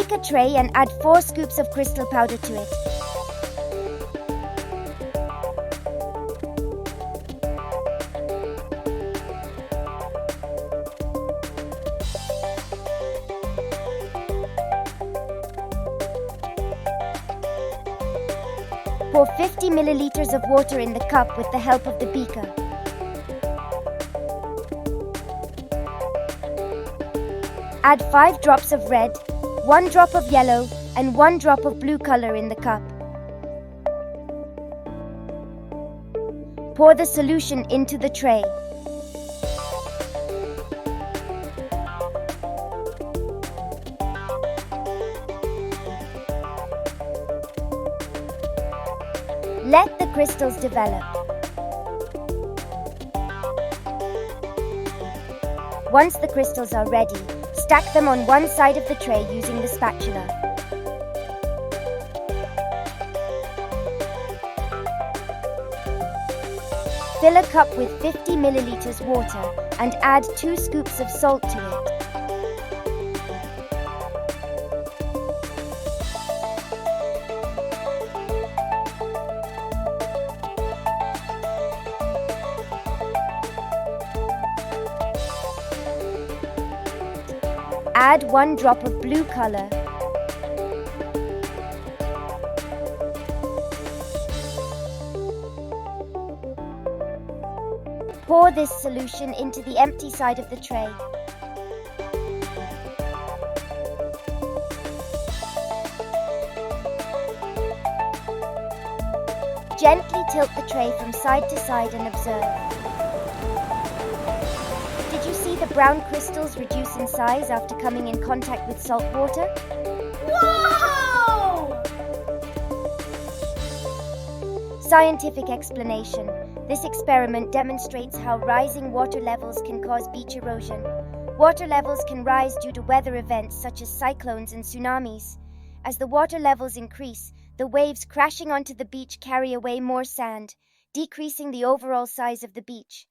Take a tray and add 4 scoops of crystal powder to it. Pour 50 milliliters of water in the cup with the help of the beaker. Add 5 drops of red, 1 drop of yellow, and 1 drop of blue color in the cup. Pour the solution into the tray. Let the crystals develop. Once the crystals are ready, stack them on one side of the tray using the spatula. Fill a cup with 50 milliliters water and add 2 scoops of salt to it. Add 1 drop of blue color. Pour this solution into the empty side of the tray. Gently tilt the tray from side to side and observe. Did you see the brown crystals reduce in size after coming in contact with salt water? Whoa! Scientific explanation. This experiment demonstrates how rising water levels can cause beach erosion. Water levels can rise due to weather events such as cyclones and tsunamis. As the water levels increase, the waves crashing onto the beach carry away more sand, decreasing the overall size of the beach.